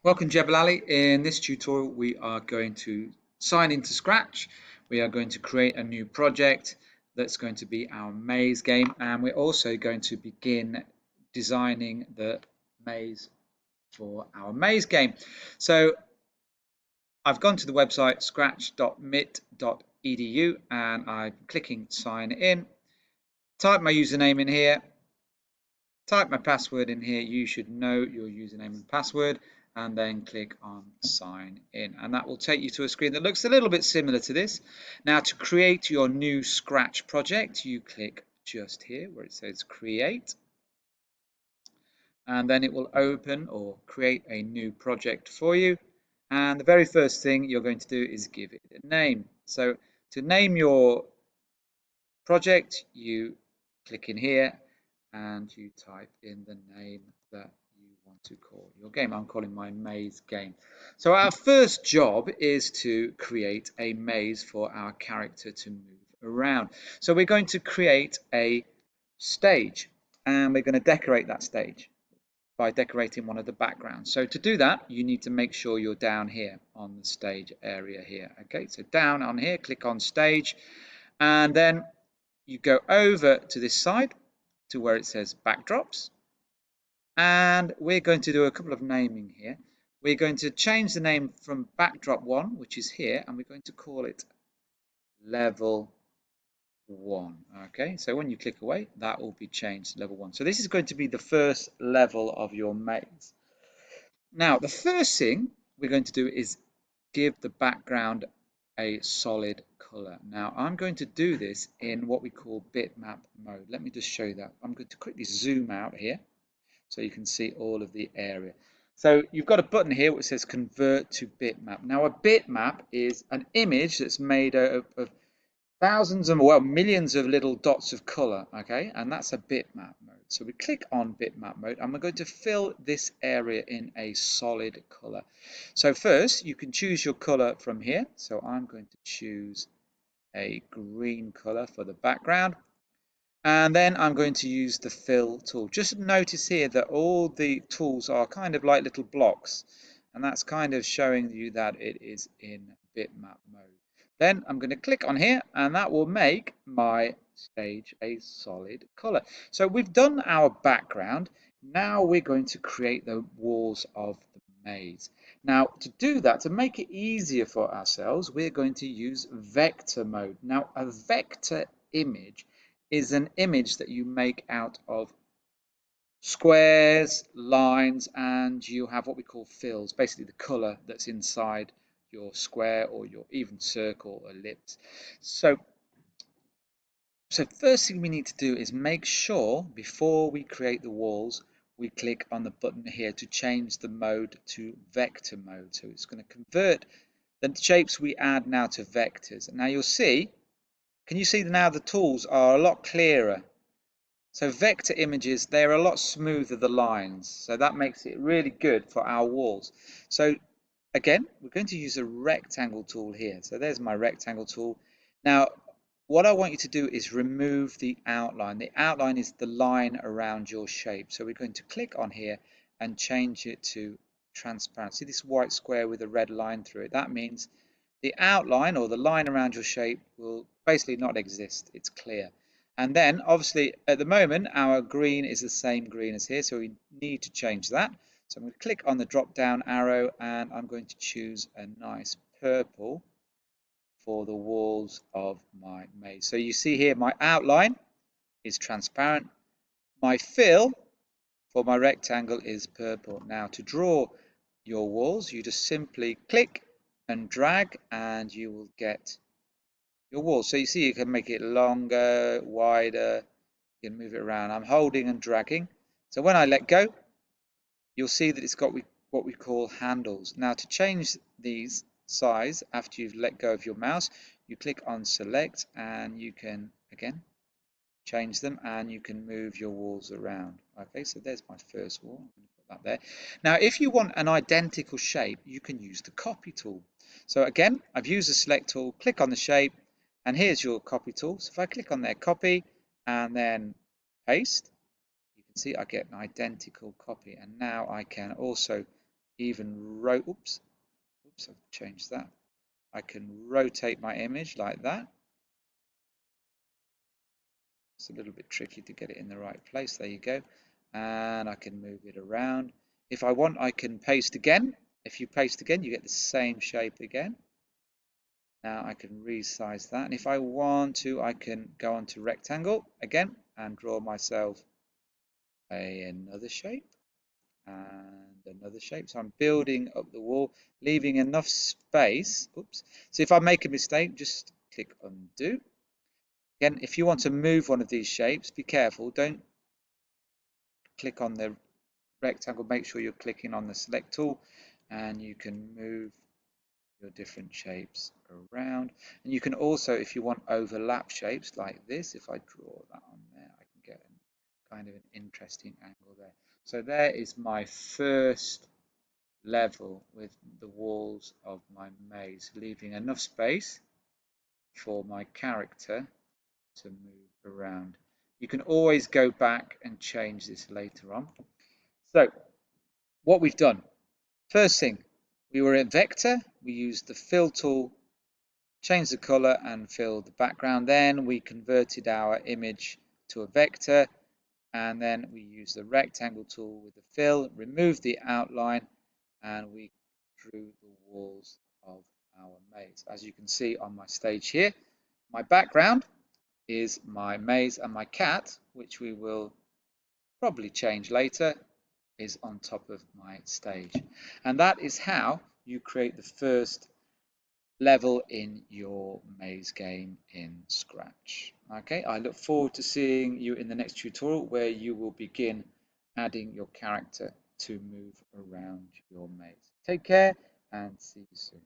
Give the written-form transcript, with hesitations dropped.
Welcome Jebel Ali. In this tutorial we are going to sign into Scratch. We are going to create a new project that's going to be our maze game, and we're also going to begin designing the maze for our maze game. So I've gone to the website scratch.mit.edu and I'm clicking sign in. Type my username in here, type my password in here. You should know your username and password, and then click on sign in, and that will take you to a screen that looks a little bit similar to this. Now, to create your new Scratch project, you click just here where it says create, and then it will open or create a new project for you. And the very first thing you're going to do is give it a name. So to name your project, you click in here and you type in the name that you want to call your game. I'm calling my maze game. So our first job is to create a maze for our character to move around. So we're going to create a stage, and we're going to decorate that stage by decorating one of the backgrounds. So to do that, you need to make sure you're down here on the stage area here. Okay, so down on here, click on stage, and then you go over to this side to where it says backdrops, and we're going to do a couple of naming here. We're going to change the name from backdrop 1, which is here, and we're going to call it level 1. Okay, so when you click away, that will be changed to level 1. So this is going to be the first level of your maze. Now, the first thing we're going to do is give the background a solid color. Now, I'm going to do this in what we call bitmap mode. Let me just show you that. I'm going to quickly zoom out here so you can see all of the area. So you've got a button here which says convert to bitmap. Now, a bitmap is an image that's made of thousands and, well, millions of little dots of color, okay, and that's a bitmap mode. So we click on bitmap mode and we're going to fill this area in a solid color. So first you can choose your color from here. So I'm going to choose a green color for the background, and then I'm going to use the fill tool. Just notice here that all the tools are kind of like little blocks, and that's kind of showing you that it is in bitmap mode. Then I'm going to click on here, and that will make my stage a solid color. So we've done our background. Now we're going to create the walls of the maze. Now, to do that, to make it easier for ourselves, we're going to use vector mode. Now, a vector image is an image that you make out of squares, lines, and you have what we call fills, basically the color that's inside your square or your even circle or ellipse. So first thing we need to do is make sure before we create the walls, we click on the button here to change the mode to vector mode. So it's going to convert the shapes we add now to vectors. And now you'll see, can you see now the tools are a lot clearer? So vector images, they're a lot smoother, the lines. So that makes it really good for our walls. So again, we're going to use a rectangle tool here. So there's my rectangle tool. Now, what I want you to do is remove the outline. The outline is the line around your shape. So we're going to click on here and change it to transparent. See this white square with a red line through it? That means the outline or the line around your shape will basically not exist. It's clear. And then obviously at the moment our green is the same green as here, so we need to change that. So I'm going to click on the drop down arrow and I'm going to choose a nice purple for the walls of my maze. So you see here my outline is transparent. My fill for my rectangle is purple. Now to draw your walls, you just simply click and drag and you will get your wall. So you see you can make it longer, wider, you can move it around. I'm holding and dragging. So when I let go, you'll see that it's got what we call handles. Now to change these size after you've let go of your mouse, you click on select and you can again change them and you can move your walls around. Okay, so there's my first wall. I'm going to put that there. Now if you want an identical shape, you can use the copy tool. So again, I've used the select tool, click on the shape, and here's your copy tool. So if I click on there, copy, and then paste, you can see I get an identical copy. And now I can also even oops, I've changed that. I can rotate my image like that. It's a little bit tricky to get it in the right place. There you go. And I can move it around. If I want, I can paste again. If you paste again, you get the same shape again. Now I can resize that. And if I want to, I can go on to rectangle again and draw myself another shape and another shape. So I'm building up the wall, leaving enough space. Oops. So if I make a mistake, just click undo. Again, if you want to move one of these shapes, be careful. Don't click on the rectangle. Make sure you're clicking on the select tool, and you can move your different shapes around. And you can also, if you want overlap shapes like this, if I draw that on there, I can get kind of an interesting angle there. So there is my first level with the walls of my maze, leaving enough space for my character to move around. You can always go back and change this later on. So what we've done, first thing, we were in vector, we used the fill tool, changed the color and filled the background. Then we converted our image to a vector, and then we used the rectangle tool with the fill, removed the outline, and we drew the walls of our maze. As you can see on my stage here, my background is my maze, and my cat, which we will probably change later, is on top of my stage. And that is how you create the first level in your maze game in Scratch. Okay, I look forward to seeing you in the next tutorial where you will begin adding your character to move around your maze. Take care and see you soon.